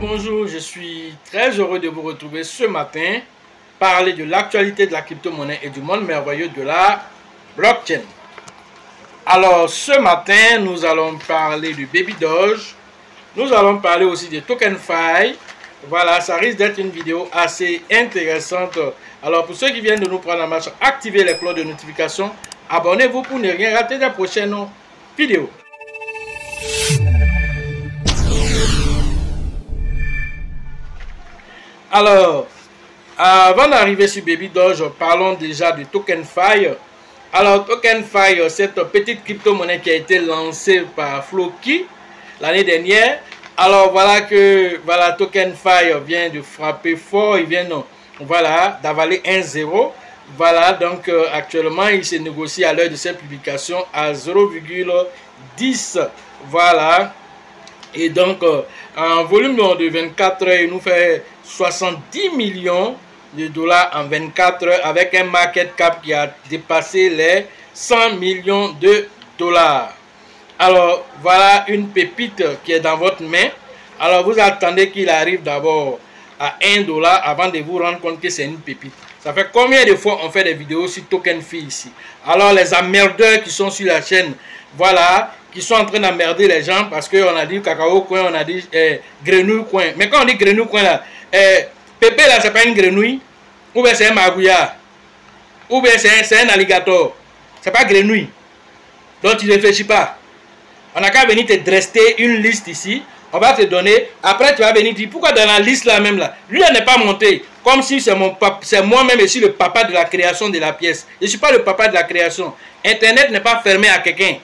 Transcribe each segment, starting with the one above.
Bonjour, je suis très heureux de vous retrouver ce matin, parler de l'actualité de la crypto-monnaie et du monde merveilleux de la blockchain. Alors, ce matin, nous allons parler du Baby Doge, nous allons parler aussi de TokenFi. Voilà, ça risque d'être une vidéo assez intéressante. Alors, pour ceux qui viennent de nous prendre en marche, activez les cloches de notification, abonnez-vous pour ne rien rater des prochaines vidéos. Alors, avant d'arriver sur Baby Doge, parlons déjà de TokenFi. Alors, TokenFi, cette petite crypto-monnaie qui a été lancée par Floki l'année dernière. Alors, voilà que TokenFi vient de frapper fort, il vient d'avaler 1,0. Voilà, donc actuellement, il se négocie à l'heure de cette publication à 0,10. Voilà. Et donc, en volume de 24 heures, il nous fait 70 millions de dollars en 24 heures avec un market cap qui a dépassé les 100 millions de dollars. Alors, voilà une pépite qui est dans votre main. Alors, vous attendez qu'il arrive d'abord à 1 dollar avant de vous rendre compte que c'est une pépite. Ça fait combien de fois on fait des vidéos sur TokenFi ici? Alors, les emmerdeurs qui sont sur la chaîne, voilà, qui sont en train d'emmerder les gens parce qu'on a dit cacao coin, on a dit grenouille coin. Mais quand on dit grenouille coin là, pépé là, c'est pas une grenouille, ou bien c'est un magouillard, ou bien c'est un alligator. C'est pas grenouille. Donc tu ne réfléchis pas. On n'a qu'à venir te dresser une liste ici. On va te donner. Après tu vas venir dire pourquoi dans la liste là même là. Lui elle n'est pas monté. Comme si c'est moi-même ici le papa de la création de la pièce. Je ne suis pas le papa de la création. Internet n'est pas fermé à quelqu'un. De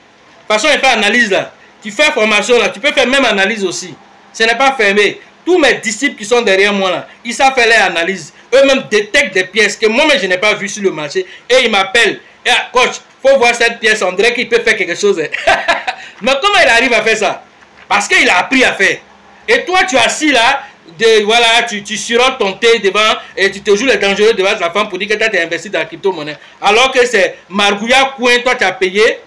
toute façon il fait analyse là. Tu fais formation là. Tu peux faire même analyse aussi. Ce n'est pas fermé. Tous mes disciples qui sont derrière moi là, ils savent faire les analyses. Eux-mêmes détectent des pièces que moi-même je n'ai pas vues sur le marché. Et ils m'appellent. Et coach, il faut voir cette pièce. On dirait qu'il peut faire quelque chose. Mais comment il arrive à faire ça? Parce qu'il a appris à faire. Et toi, tu es assis là, voilà, tu surotes ton thé devant et tu te joues les dangereux devant ta femme pour dire que tu as investi dans la crypto-monnaie. Alors que c'est Margouilla Coin, toi tu as payé.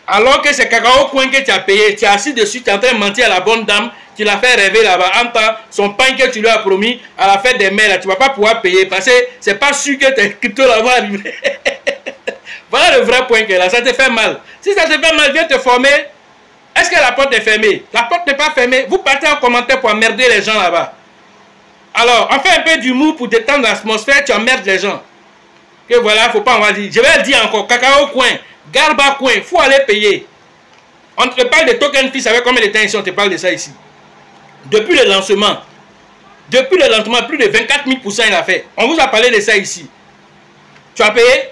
Alors que c'est Cacao Coin que tu as payé. Tu es assis dessus, tu es en train de mentir à la bonne dame. Tu l'as fait rêver là-bas. En temps, son pain que tu lui as promis à la fête des mères, là, tu ne vas pas pouvoir payer parce que c'est pas sûr que tes cryptos là vont arriver. Voilà le vrai point que là, ça te fait mal. Si ça te fait mal, viens te former. Est-ce que la porte est fermée? La porte n'est pas fermée. Vous partez en commentaire pour emmerder les gens là-bas. Alors, on fait un peu d'humour pour détendre l'atmosphère, tu emmerdes les gens. Que voilà, il ne faut pas en va dire. Je vais le dire encore, Cacao Coin, Garba Coin, il faut aller payer. On te parle de TokenFi, ça fait combien de temps ici on te parle de ça ici? Depuis le lancement, plus de 24 000% il a fait. On vous a parlé de ça ici. Tu as payé?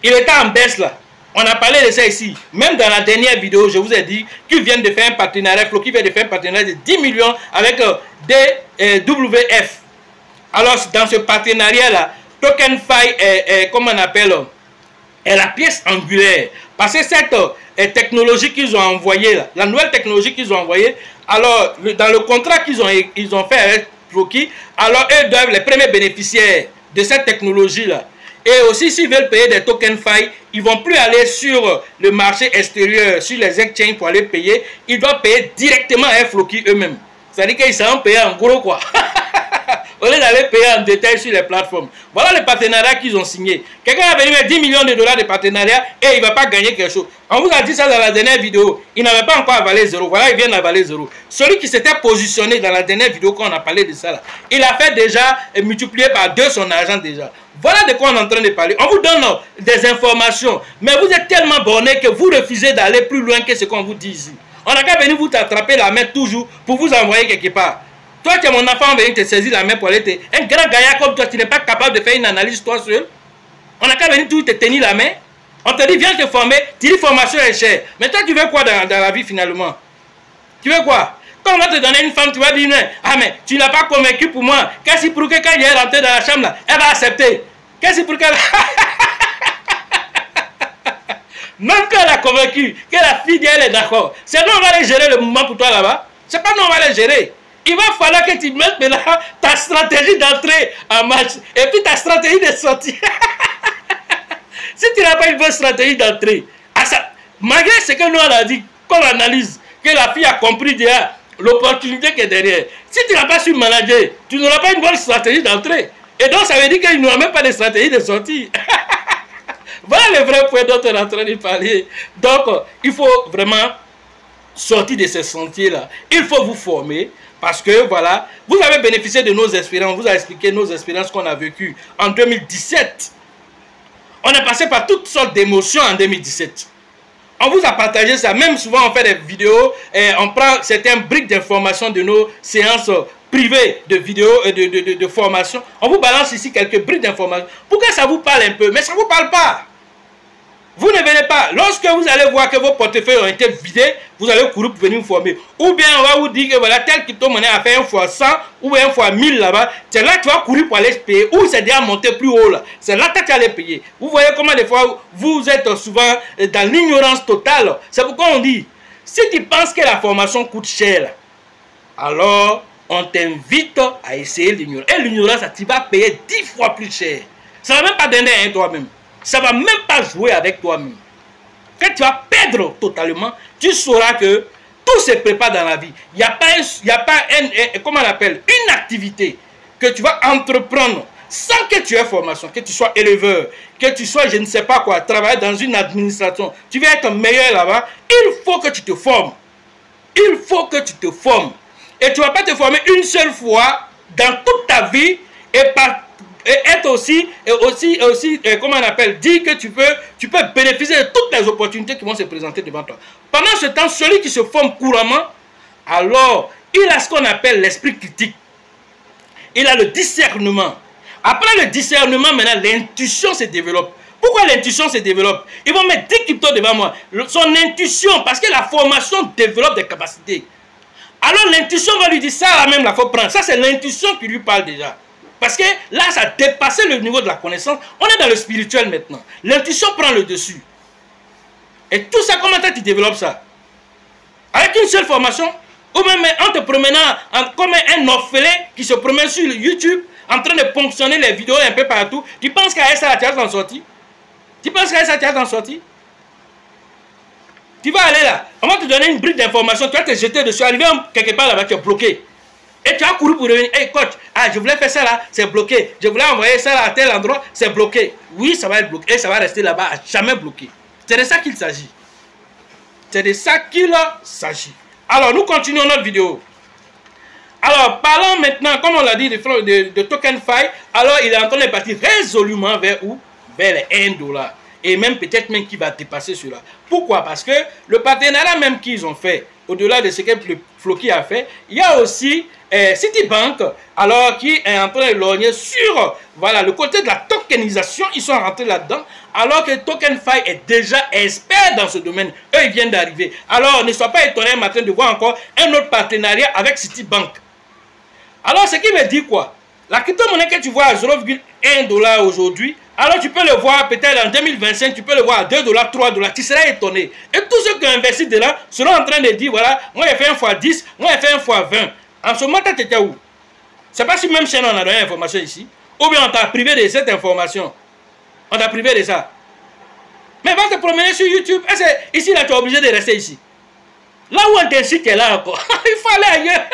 Il était en baisse là. On a parlé de ça ici. Même dans la dernière vidéo, je vous ai dit qu'ils viennent de faire un partenariat, Floki vient de faire un partenariat de 10 millions avec DWF. Alors, dans ce partenariat-là, TokenFi est, comment on appelle, est la pièce angulaire. Parce que cette technologie qu'ils ont envoyée, là, la nouvelle technologie qu'ils ont envoyée, alors, dans le contrat qu'ils ont fait avec Floki, alors eux doivent les premiers bénéficiaires de cette technologie-là. Et aussi, s'ils veulent payer des TokenFi, ils ne vont plus aller sur le marché extérieur, sur les exchanges pour aller payer. Ils doivent payer directement à Floki eux-mêmes. C'est-à-dire qu'ils seront payés en gros, quoi. Au lieu d'aller payer en détail sur les plateformes. Voilà le partenariat qu'ils ont signé. Quelqu'un a venu mettre 10 millions de dollars de partenariat et il ne va pas gagner quelque chose. On vous a dit ça dans la dernière vidéo. Il n'avait pas encore avalé 0. Voilà, il vient d'avaler 0. Celui qui s'était positionné dans la dernière vidéo quand on a parlé de ça, là, il a fait déjà multiplier par 2 son argent déjà. Voilà de quoi on est en train de parler. On vous donne des informations. Mais vous êtes tellement borné que vous refusez d'aller plus loin que ce qu'on vous dit ici. On n'a qu'à venir vous attraper la main toujours pour vous envoyer quelque part. Toi, tu es mon enfant, on va venir te saisir la main pour aller te... Un grand gaillard comme toi, tu n'es pas capable de faire une analyse toi seul. On n'a qu'à venir toujours te tenir la main. On te dit, viens te former. Tu dis, formation est chère. Mais toi, tu veux quoi dans la vie finalement? Tu veux quoi? Quand on va te donner une femme, tu vas dire, ah mais tu ne l'as pas convaincu pour moi. Qu'est-ce pour que quand il est rentré dans la chambre, là, elle va accepter? Qu'est-ce pour qu'elle... Même quand elle a convaincu que la fille elle est d'accord, c'est nous on va aller gérer le mouvement pour toi là-bas. C'est pas nous on va aller gérer. Il va falloir que tu mettes maintenant ta stratégie d'entrée en match et puis ta stratégie de sortie. Si tu n'as pas une bonne stratégie d'entrée, malgré ce que nous on a dit, qu'on analyse, que la fille a compris déjà l'opportunité qui est derrière. Si tu n'as pas su manager, tu n'auras pas une bonne stratégie d'entrée. Et donc, ça veut dire qu'il n'y aura même pas de stratégie de sortie. Voilà le vrai point dont on est en train de parler. Donc, il faut vraiment sortir de ces sentiers-là. Il faut vous former. Parce que, voilà, vous avez bénéficié de nos expériences. On vous a expliqué nos expériences qu'on a vécues en 2017. On est passé par toutes sortes d'émotions en 2017. On vous a partagé ça. Même souvent, on fait des vidéos et on prend certaines briques d'informations de nos séances privées de vidéos et de formation. On vous balance ici quelques briques d'informations. Pour que ça vous parle un peu. Mais ça ne vous parle pas. Vous ne venez pas. Lorsque vous allez voir que vos portefeuilles ont été vidés, vous allez courir pour venir vous former. Ou bien on va vous dire que voilà, tel crypto-monnaie a fait 1 fois 100 ou 1 fois 1000 là-bas. C'est là que tu vas courir pour aller payer. Ou c'est déjà monté plus haut là. C'est là que tu vas aller payer. Vous voyez comment des fois vous êtes souvent dans l'ignorance totale. C'est pourquoi on dit, si tu penses que la formation coûte cher, alors on t'invite à essayer l'ignorance. Et l'ignorance, tu vas payer 10 fois plus cher. Ça ne va même pas donner à toi-même. Ça ne va même pas jouer avec toi-même. Quand tu vas perdre totalement, tu sauras que tout se prépare dans la vie. Il n'y a pas, comment on appelle, une activité que tu vas entreprendre sans que tu aies formation, que tu sois éleveur, que tu sois, je ne sais pas quoi, travailler dans une administration. Tu veux être meilleur là-bas, il faut que tu te formes. Il faut que tu te formes. Et tu ne vas pas te former une seule fois dans toute ta vie et être aussi, comment on appelle, dire que tu peux bénéficier de toutes les opportunités qui vont se présenter devant toi. Pendant ce temps, celui qui se forme couramment, alors, il a ce qu'on appelle l'esprit critique. Il a le discernement. Après le discernement, maintenant, l'intuition se développe. Pourquoi l'intuition se développe? Ils vont mettre 10 cryptos devant moi. Son intuition, parce que la formation développe des capacités. Alors l'intuition va lui dire ça, là même, il faut prendre. Ça, c'est l'intuition qui lui parle déjà. Parce que là, ça a dépassé le niveau de la connaissance. On est dans le spirituel maintenant. L'intuition prend le dessus. Et tout ça, comment tu développes ça? Avec une seule formation? Ou même en te promenant comme un orphelin qui se promène sur YouTube, en train de ponctionner les vidéos un peu partout. Tu penses qu'à ça, tu vas t'en sortir? Tu penses qu'à ça, tu vas t'en sortir? Tu vas aller là, on va te donner une brique d'information, tu vas te jeter dessus, arriver quelque part là-bas, tu es bloqué. Et tu as couru pour revenir, hey coach, je voulais faire ça là, c'est bloqué. Je voulais envoyer ça là à tel endroit, c'est bloqué. Oui, ça va être bloqué et ça va rester là-bas, jamais bloqué. C'est de ça qu'il s'agit. C'est de ça qu'il s'agit. Alors, nous continuons notre vidéo. Alors, parlons maintenant, comme on l'a dit, de TokenFi. Alors, il est en train de partir résolument vers où? Vers les $1. Et même peut-être même qu'il va dépasser cela. Pourquoi? Parce que le partenariat même qu'ils ont fait, au-delà de ce que le Floki a fait, il y a aussi Citibank, alors qui est en train de lorgner sur voilà, le côté de la tokenisation. Ils sont rentrés là-dedans, alors que TokenFi est déjà expert dans ce domaine. Eux, ils viennent d'arriver. Alors, ne sois pas étonné un matin de voir encore un autre partenariat avec Citibank. Alors, ce qui veut dire quoi? La crypto-monnaie que tu vois à 0,1$ aujourd'hui, alors tu peux le voir peut-être en 2025, tu peux le voir à $2, $3, tu seras étonné. Et tous ceux qui ont investi de là seront en train de dire, voilà, moi j'ai fait 1 fois 10, moi j'ai fait 1 fois 20. En ce moment, tu étais où? C'est pas si même chaîne on a donné l'information ici. Ou bien on t'a privé de cette information. On t'a privé de ça. Mais va te promener sur YouTube. Ici, là, tu es obligé de rester ici. Là où on t'incite, tu es là encore. Il faut aller ailleurs.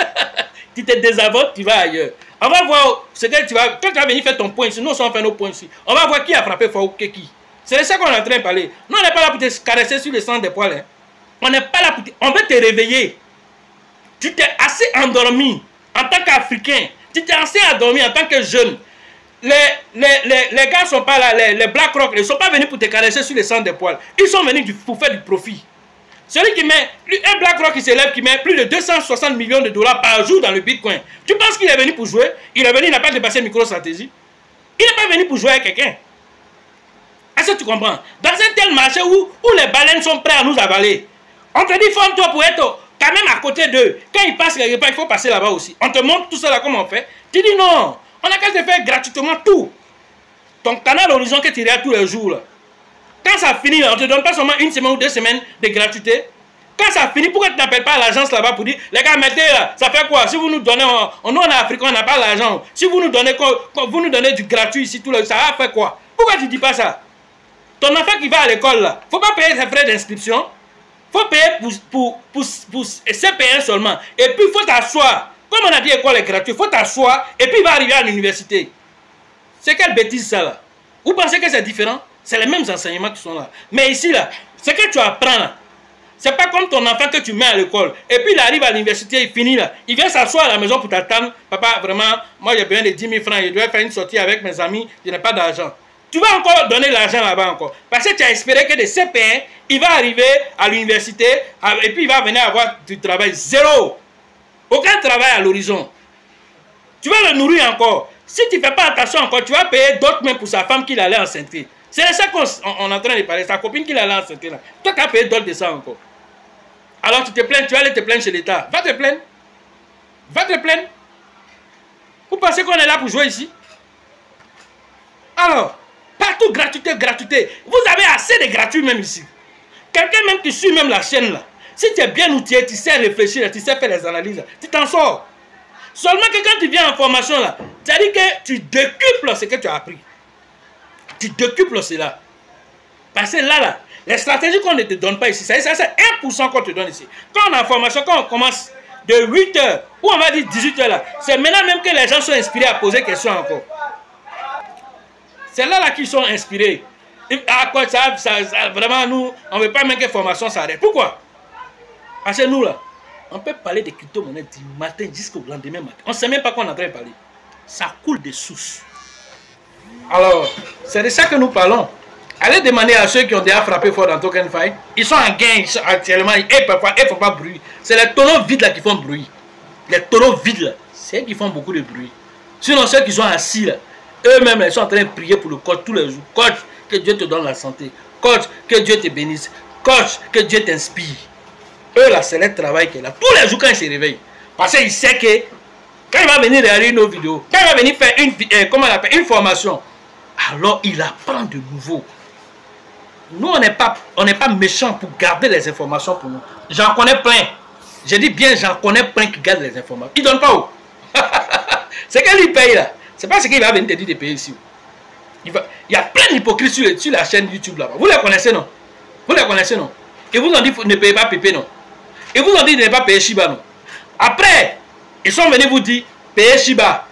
Tu te désavotes, tu vas ailleurs. On va voir ce que tu vas. Quand tu vas venir faire ton point ici, nous on fait nos points ici. On va voir qui a frappé fort qui. C'est de ça qu'on est en train de parler. Nous, on n'est pas là pour te caresser sur le sang des poils. Hein. On n'est pas là pour te... On veut te réveiller. Tu t'es assez endormi en tant qu'Africain. Tu t'es assez endormi en tant que jeune. Les gars ne sont pas là. Les BlackRock, ils ne sont pas venus pour te caresser sur le sang des poils. Ils sont venus pour faire du profit. Celui qui met, un BlackRock qui s'élève, qui met plus de 260 millions de dollars par jour dans le Bitcoin. Tu penses qu'il est venu pour jouer? Il est venu, il n'a pas dépassé MicroStrategy. Il n'est pas venu pour jouer avec quelqu'un. Est-ce que tu comprends? Dans un tel marché où les baleines sont prêtes à nous avaler, on te dit forme-toi pour être quand même à côté d'eux. Quand ils passent quelque part, il faut passer là-bas aussi. On te montre tout ça là, comment on fait. Tu dis non, on a qu'à te faire gratuitement tout. Ton canal Horizon que tu regardes tous les jours là. Quand ça finit, on ne te donne pas seulement 1 semaine ou 2 semaines de gratuité. Quand ça finit, pourquoi tu n'appelles pas l'agence là-bas pour dire, les gars, mettez là, ça fait quoi? Si vous nous donnez, nous on est africains, on n'a pas l'argent. Si vous nous donnez du gratuit ici, tout le, ça va faire quoi? Pourquoi tu ne dis pas ça? Ton enfant qui va à l'école là, il ne faut pas payer ses frais d'inscription. Il faut payer pour CP1 seulement. Et puis, il faut t'asseoir. Comme on a dit, l'école est gratuite, il faut t'asseoir et puis il va arriver à l'université. C'est quelle bêtise ça là? Vous pensez que c'est différent? C'est les mêmes enseignements qui sont là. Mais ici là, ce que tu apprends là, c'est pas comme ton enfant que tu mets à l'école. Et puis il arrive à l'université, il finit là. Il vient s'asseoir à la maison pour t'attendre. Papa, vraiment, moi j'ai besoin de 10 000 francs. Je dois faire une sortie avec mes amis. Je n'ai pas d'argent. Tu vas encore donner l'argent là-bas encore. Parce que tu as espéré que de CP1, il va arriver à l'université et puis il va venir avoir du travail. Zéro. Aucun travail à l'horizon. Tu vas le nourrir encore. Si tu ne fais pas attention encore, tu vas payer d'autres mains pour sa femme qui l'allait enceinter. C'est de ça qu'on est en train de parler. Sa copine qui l'allait enceinter là. Toi, tu as payé d'autres de ça encore. Alors tu te plains, tu vas aller te plaindre chez l'État. Va te plaindre. Va te plaindre. Vous pensez qu'on est là pour jouer ici? Alors, partout gratuité, gratuité. Vous avez assez de gratuits même ici. Quelqu'un même qui suit même la chaîne là. Si tu es bien outillé, tu sais réfléchir, tu sais faire les analyses, tu t'en sors. Seulement que quand tu viens en formation là, c'est-à-dire que tu décuples ce que tu as appris. Tu décuples cela. Parce que là, les stratégies qu'on ne te donne pas ici, ça c'est 1% qu'on te donne ici. Quand on est en formation, quand on commence de 8h, ou on va dire 18h là, c'est maintenant même que les gens sont inspirés à poser des questions encore. C'est là qu'ils sont inspirés. À quoi ça, vraiment, nous, on ne veut pas même que la formation s'arrête. Pourquoi? Parce que nous là, on peut parler de crypto-monnaies du matin jusqu'au lendemain matin. On ne sait même pas quoi on est en train de parler. Ça coule des sources. Alors, c'est de ça que nous parlons. Allez demander à ceux qui ont déjà frappé fort dans TokenFi. Ils sont en gain actuellement. Et parfois, ils ne font pas bruit. C'est les tonneaux vides là qui font bruit. Les tonneaux vides là, c'est eux qui font beaucoup de bruit. Sinon, ceux qui sont assis là, eux-mêmes, ils sont en train de prier pour le coach tous les jours. Coach, que Dieu te donne la santé. Coach, que Dieu te bénisse. Coach, que Dieu t'inspire. Eux là, c'est le travail qui est là. Tous les jours quand ils se réveillent. Parce qu'ils savent que quand il va venir regarder nos vidéos, quand il va venir faire une formation, alors il apprend de nouveau. Nous, on n'est pas méchants pour garder les informations pour nous. J'en connais plein. Je dis bien, j'en connais plein qui gardent les informations. Ils ne donnent pas où. C'est qu'elle lui paye là. C'est pas ce qu'il va venir te dire de payer ici. Il y a plein d'hypocrites sur la chaîne YouTube là-bas. Vous les connaissez, non? Vous les connaissez, non? Ils vous ont dit ne payez pas Pépé, non? Ils vous ont dit de ne pas payer Shiba, non? Après, ils sont venus vous dire payez Shiba.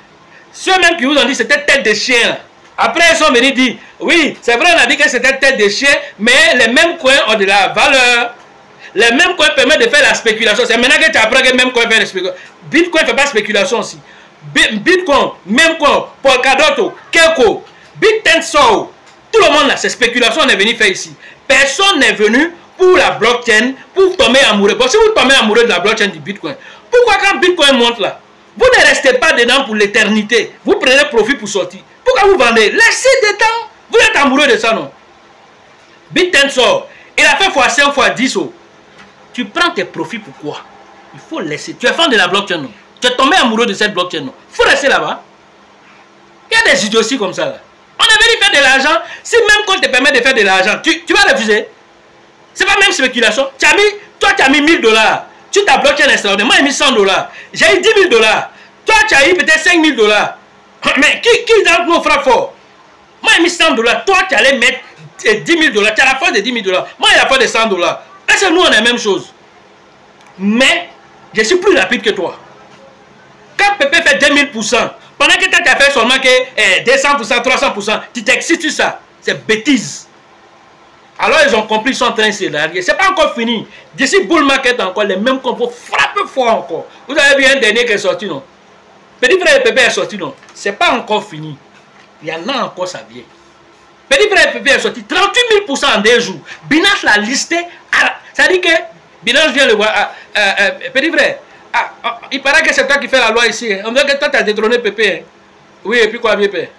Ceux-mêmes qui vous ont dit c'était tête de chien là. Après, ils sont venus dire oui, c'est vrai, on a dit que c'était tête de chien, mais les mêmes coins ont de la valeur. Les mêmes coins permettent de faire la spéculation. C'est maintenant que tu apprends que les mêmes coins font la spéculation. Bitcoin ne fait pas spéculation aussi. Bitcoin, même coin, Polkadot, Keko, BitTensor, tout le monde là, c'est spéculation, on est venu faire ici. Personne n'est venu pour la blockchain, pour tomber amoureux. Bon, si vous tombez amoureux de la blockchain du Bitcoin, pourquoi quand Bitcoin monte là, vous ne restez pas dedans pour l'éternité. Vous prenez profit pour sortir. Pourquoi vous vendez? Laissez dedans. Vous êtes amoureux de ça, non? BitTensor, il a fait x5, x10. Oh. Tu prends tes profits pourquoi? Il faut laisser. Tu es fan de la blockchain, non? Tu es tombé amoureux de cette blockchain, non? Il faut rester là-bas. Il y a des idioties comme ça, là. On est venu faire de l'argent. Si même qu'on te permet de faire de l'argent, tu vas refuser. C'est pas même spéculation. Toi, tu as mis 1000 $. Tu t'as bloqué l'extraordinaire. Moi, j'ai mis 100 $. J'ai eu 10 000 $. Toi, tu as eu peut-être 5 000 $. Mais qui d'entre nous frappe fort? Moi, j'ai mis 100 $. Toi, tu allais mettre 10 000 $. Tu as la force de 10 000 $. Moi, j'ai la force de 100 $. Est-ce que nous, on est la même chose? Mais, je suis plus rapide que toi. Quand Pépé fait 2000%, pendant que tu as fait seulement que 200%, 300%, tu t'excites sur ça. C'est bêtise. Alors ils ont compris, ils sont en train de se larguer. C'est pas encore fini. D'ici bull market encore, les mêmes compos frappent fort encore. Vous avez vu un dernier qui est sorti, non? Petit frère Pépé est sorti, non? C'est pas encore fini. Il y en a encore, ça vient. Petit frère Pépé est sorti 38 000% en 2 jours. Binance l'a listé. Ça dit que Binance vient le voir. Petit frère, il paraît que c'est toi qui fais la loi ici. Hein. On dirait que toi, tu as détrôné Pépé. Hein. Oui, et puis quoi, Pépé?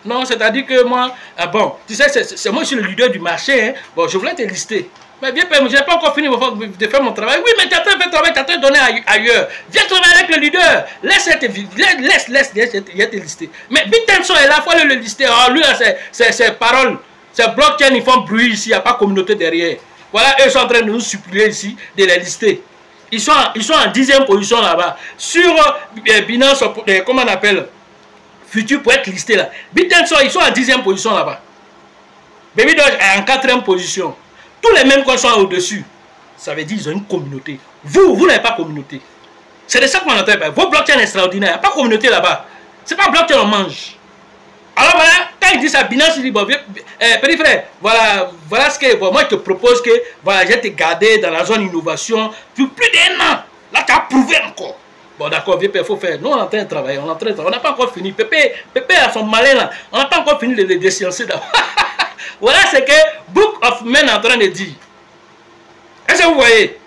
Non, c'est-à-dire que moi, bon, tu sais, c'est moi, je suis le leader du marché. Hein. Bon, je voulais te lister. Mais viens, je n'ai pas encore fini de faire mon travail. Oui, mais tu as train de faire travail, tu as train de donner ailleurs. Viens travailler avec le leader. Laisse te lister. Mais BitTensor est là, il faut aller le lister. Oh, lui, ses paroles, ses blockchains, ils font bruit ici, il n'y a pas de communauté derrière. Voilà, eux sont en train de nous supplier ici de les lister. Ils sont en 10e position là-bas. Sur Binance, comment on appelle? Futur pour être listé là. BitTensor, ils sont en 10e position là-bas. Baby Doge est en 4e position. Tous les mêmes coins sont au-dessus. ça veut dire qu'ils ont une communauté. Vous n'avez pas communauté. C'est de ça qu'on entend. Vos blockchains extraordinaires, il n'y a pas de communauté là-bas. C'est pas blockchain on mange. Alors voilà, quand il dit ça, Binance, il dit, bon, petit frère, voilà ce que, bon, moi je te propose que, voilà, je vais te garder dans la zone innovation pour plus d'1 an. Là, tu as prouvé encore. Bon, d'accord, VP, il faut faire. Nous, on est en train de travailler, on n'a pas encore fini. Pépé a son malin là, on n'a pas encore fini de les déciencer d'abord. Voilà ce que Book of Men est en train de dire. Est-ce que vous voyez?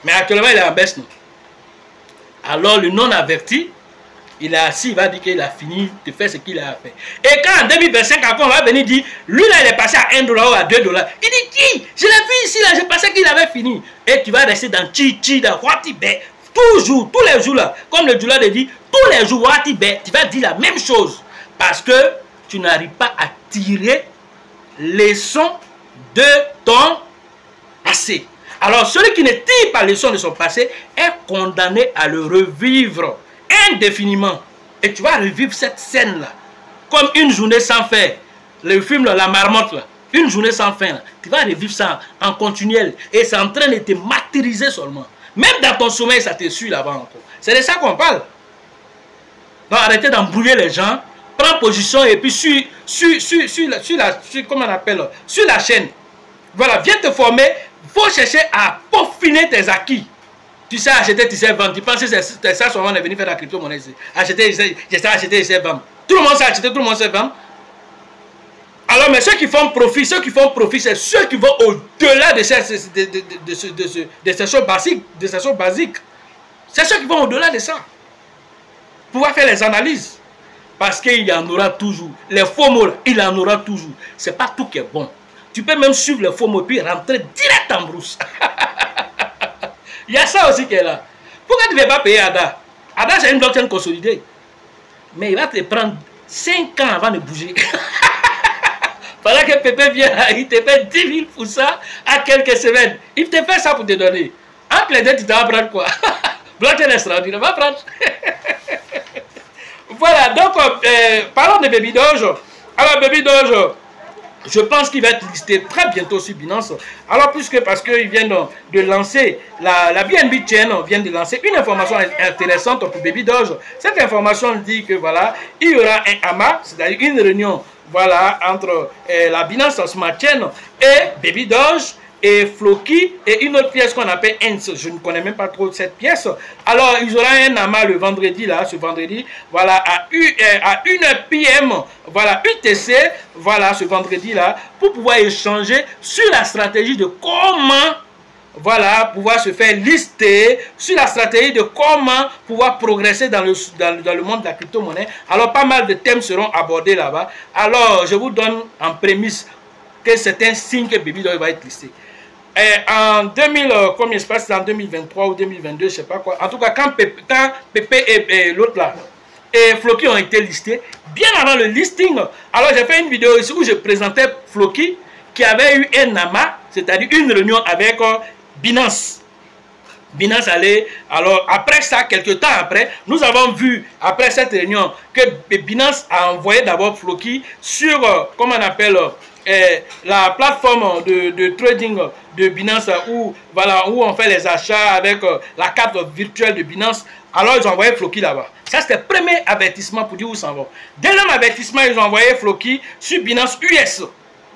Mais actuellement, il est en baisse, non? Alors, le non-averti, il est assis, il va dire qu'il a fini de faire ce qu'il a fait. Et quand en 2025, on va venir dire, lui là, il est passé à $1 ou à $2. Il dit, qui? Je l'ai vu ici, là, je pensais qu'il avait fini. Et tu vas rester dans Chi, dans Watibé, toujours, tous les jours là. Comme le Djoula le dit, tous les jours, Watibé, tu vas dire la même chose. Parce que tu n'arrives pas à tirer les leçons de ton passé. Alors, celui qui ne tire pas les leçons de son passé est condamné à le revivre indéfiniment. Et tu vas revivre cette scène-là comme une journée sans fin. Le film, là, La Marmotte, là, une journée sans fin. Là. Tu vas revivre ça en continuel. Et c'est en train de te martyriser seulement. Même dans ton sommeil, ça te suit là-bas encore. C'est de ça qu'on parle. Donc, arrêtez d'embrouiller les gens. Prends position et puis sur la chaîne. Voilà, viens te former. Il faut chercher à peaufiner tes acquis. Tu sais acheter, tu sais vendre. Tu penses que c'est ça seulement on est venu faire la crypto-monnaie. Acheter, j'essaie acheter, j'essaie vendre. Tout le monde sait acheter, tout le monde sait vendre. Alors, mais ceux qui font profit, c'est ceux qui vont au-delà de ces choses basiques. C'est ceux qui vont au-delà de ça. Pouvoir faire les analyses. Parce qu'il y en aura toujours. Les faux mots, il en aura toujours. C'est pas tout qui est bon. Tu peux même suivre les faux mots puis rentrer direct en brousse. Il y a ça aussi qui est là. Pourquoi tu ne veux pas payer ADA? ADA, c'est une blockchain consolidée. Mais il va te prendre 5 ans avant de bouger. Pendant que Pépé vient, il te fait 10 000 pour ça à quelques semaines. Il te fait ça pour te donner. Entre les deux, tu vas prendre quoi? Blockchain extraordinaire, va prendre. Voilà, donc, parlons de Baby Doge. Alors, Baby Doge, je pense qu'il va être listé très bientôt sur Binance. Alors, parce qu'ils viennent de lancer, la BNB Chain vient de lancer une information intéressante pour Baby Doge. Cette information dit que voilà, il y aura un AMA, c'est-à-dire une réunion, voilà, entre la Binance Smart Chain et Baby Doge et Floki et une autre pièce qu'on appelle ENS. Je ne connais même pas trop cette pièce. Alors, ils auront un AMA le vendredi, là, ce vendredi, voilà, à 1 PM, voilà, UTC, voilà, ce vendredi-là, pour pouvoir échanger sur la stratégie de comment, voilà, pouvoir se faire lister, sur la stratégie de comment pouvoir progresser dans le monde de la crypto-monnaie. Alors, pas mal de thèmes seront abordés là-bas. Alors, je vous donne en prémisse que c'est un signe que Baby Doge va être listé. En 2000, comme il se passe, en 2023 ou 2022, je sais pas quoi. En tout cas, quand Pépé et l'autre là, et Floki ont été listés, bien avant le listing, alors j'ai fait une vidéo ici où je présentais Floki qui avait eu un AMA, c'est-à-dire une réunion avec Binance. Binance allait, alors après ça, quelques temps après, nous avons vu, après cette réunion, que Binance a envoyé d'abord Floki sur, comment on appelle, la plateforme de trading de Binance où, voilà, où on fait les achats avec la carte virtuelle de Binance. Alors ils ont envoyé Floki là-bas. Ça c'était le premier avertissement pour dire où s'en va. Deuxième avertissement, ils ont envoyé Floki sur Binance US.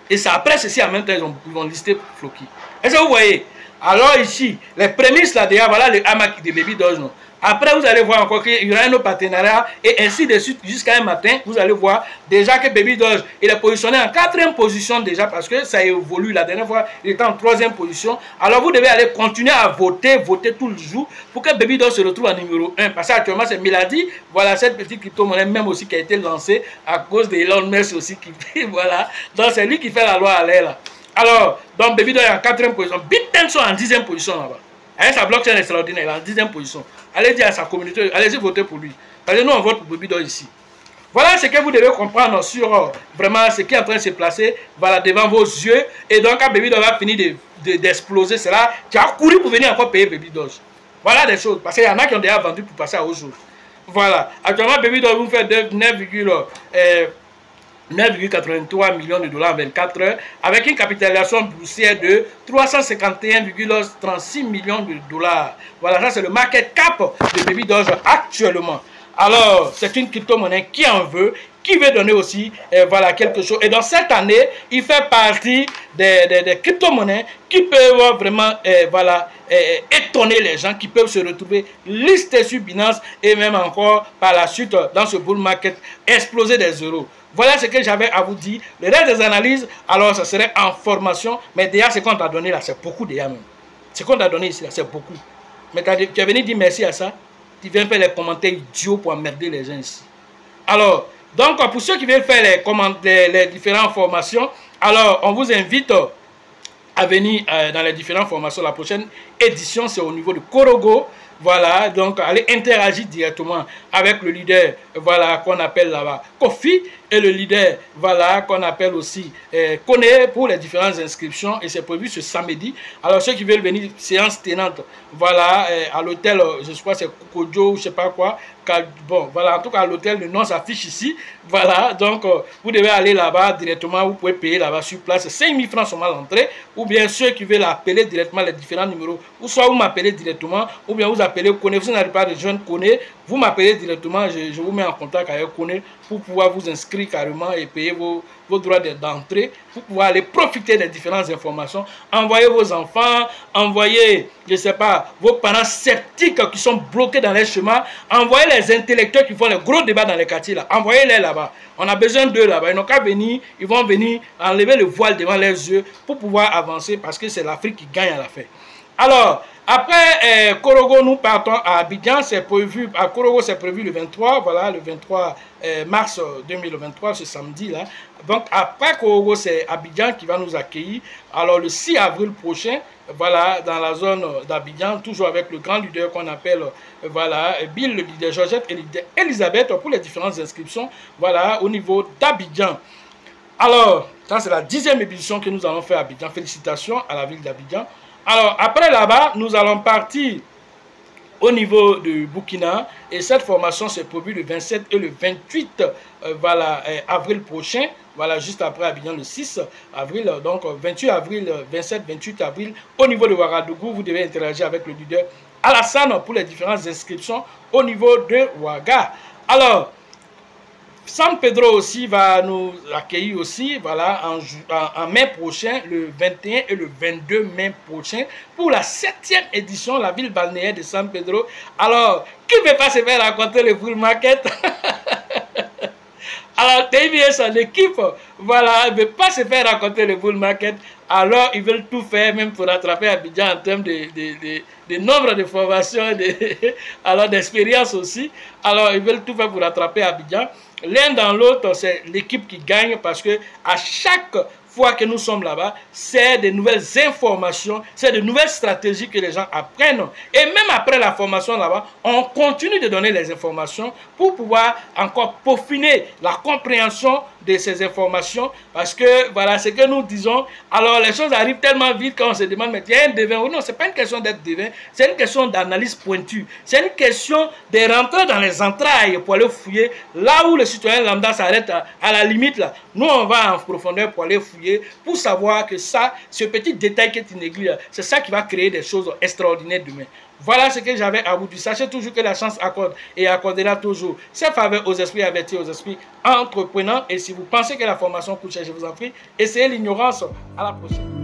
Et ça après ceci en même temps ils vont lister Floki. Est-ce que vous voyez? Alors ici, les prémices là déjà, voilà le hamac de Baby Doge. Après, vous allez voir encore qu'il y aura un autre partenariat et ainsi de suite jusqu'à un matin. Vous allez voir déjà que Baby Doge, il est positionné en 4e position déjà parce que ça évolue. La dernière fois, il était en 3e position. Alors, vous devez aller continuer à voter tout le jour pour que Baby Doge se retrouve en numéro 1. Parce qu'actuellement, c'est Milady. Voilà, cette petite crypto-monnaie même aussi qui a été lancée à cause d'Elon Musk aussi. Voilà. Donc, c'est lui qui fait la loi à l'air là. Alors, donc Baby Doge est en 4e position. Bitcoin sont en 10e position là-bas. Avec sa blockchain extraordinaire, il est en 10e position. Allez dire à sa communauté, allez-y voter pour lui. Parce que nous, on vote pour Baby Doge ici. Voilà ce que vous devez comprendre sur vraiment ce qui est en train de se placer voilà, devant vos yeux. Et donc, quand Baby Doge va finir d'exploser, c'est là, tu as couru pour venir encore payer Baby Doge. Voilà des choses. Parce qu'il y en a qui ont déjà vendu pour passer à autre chose. Voilà. Actuellement, Baby Doge vous fait 9,9 9,83 millions de dollars en 24 heures, avec une capitalisation boursière de 351,36 millions de dollars. Voilà, ça c'est le market cap de Baby Doge actuellement. Alors, c'est une crypto-monnaie qui en veut, qui veut donner aussi voilà, quelque chose. Et dans cette année, il fait partie des crypto-monnaies qui peuvent vraiment voilà, étonner les gens, qui peuvent se retrouver listés sur Binance et même encore par la suite dans ce bull market exploser des euros. Voilà ce que j'avais à vous dire. Le reste des analyses, alors ça serait en formation, mais déjà ce qu'on t'a donné là, c'est beaucoup déjà même. Ce qu'on t'a donné ici là, c'est beaucoup. Mais tu es venu dire merci à ça. Tu viens faire les commentaires idiots pour emmerder les gens ici. Alors, donc pour ceux qui veulent faire les différentes formations, alors on vous invite à venir dans les différentes formations. La prochaine édition, c'est au niveau de Korogo. Voilà, donc allez interagir directement avec le leader, voilà, qu'on appelle là-bas Kofi, et le leader, voilà, qu'on appelle aussi Kone pour les différentes inscriptions, et c'est prévu ce samedi. Alors ceux qui veulent venir, séance tenante, voilà, à l'hôtel, je crois c'est Kojo, je sais pas quoi, bon, voilà, en tout cas l'hôtel, le nom s'affiche ici, voilà, donc vous devez aller là-bas directement, vous pouvez payer là-bas sur place, 5 000 francs seulement l'entrée, ou bien ceux qui veulent appeler directement les différents numéros, ou soit vous m'appelez directement, ou bien vous appelez Kone, vous n'avez pas de jeune Kone, vous m'appelez directement, je vous mets en contact avec Kone pour pouvoir vous inscrire carrément et payer vos droits d'entrée, pour pouvoir aller profiter des différentes informations, envoyer vos enfants, envoyer, je sais pas, vos parents sceptiques qui sont bloqués dans les chemins, envoyer les intellectuels qui font les gros débats dans les quartiers là, envoyez-les là-bas. On a besoin d'eux là-bas, ils n'ont qu'à venir, ils vont venir enlever le voile devant leurs yeux pour pouvoir avancer parce que c'est l'Afrique qui gagne à la fin. Alors, après Korogo, nous partons à Abidjan, c'est prévu, à Korogo c'est prévu le 23, voilà, le 23 mars 2023, ce samedi là. Donc après Korogo, c'est Abidjan qui va nous accueillir. Alors le 6 avril prochain, voilà, dans la zone d'Abidjan, toujours avec le grand leader qu'on appelle, voilà, Bill, le leader Georgette et le leader Elisabeth pour les différentes inscriptions, voilà, au niveau d'Abidjan. Alors, ça c'est la 10e édition que nous allons faire à Abidjan. Félicitations à la ville d'Abidjan. Alors, après là-bas, nous allons partir au niveau de Burkina. Et cette formation s'est prévue le 27 et le 28 voilà, avril prochain. Voilà, juste après Abidjan, le 6 avril. Donc, 28 avril, 27, 28 avril. Au niveau de Ouagadougou, vous devez interagir avec le leader Alassane pour les différentes inscriptions au niveau de Ouaga. Alors, San Pedro aussi va nous accueillir aussi, voilà, en mai prochain, le 21 et le 22 mai prochain, pour la 7e édition, la ville balnéaire de San Pedro. Alors, qui ne veut pas se faire raconter le bull market? Alors, TVS, l'équipe, voilà, ne veut pas se faire raconter le bull market. Alors, ils veulent tout faire, même pour rattraper Abidjan en termes de nombre de formations, alors d'expérience aussi. Alors, ils veulent tout faire pour rattraper Abidjan. L'un dans l'autre, c'est l'équipe qui gagne parce que à chaque fois que nous sommes là-bas, c'est de nouvelles informations, c'est de nouvelles stratégies que les gens apprennent. Et même après la formation là-bas, on continue de donner les informations pour pouvoir encore peaufiner la compréhension de ces informations parce que voilà ce que nous disons. Alors les choses arrivent tellement vite quand on se demande mais il y a un devin ou non, c'est pas une question d'être devin, c'est une question d'analyse pointue, c'est une question de rentrer dans les entrailles pour aller fouiller là où le citoyen lambda s'arrête à la limite là. Nous on va en profondeur pour aller fouiller pour savoir que ça, ce petit détail que tu négliges, c'est ça qui va créer des choses extraordinaires demain. Voilà ce que j'avais à vous dire. Sachez toujours que la chance accorde et accordera toujours ses faveurs aux esprits avertis, aux esprits entreprenants. Et si vous pensez que la formation coûte cher, je vous en prie, essayez l'ignorance. À la prochaine.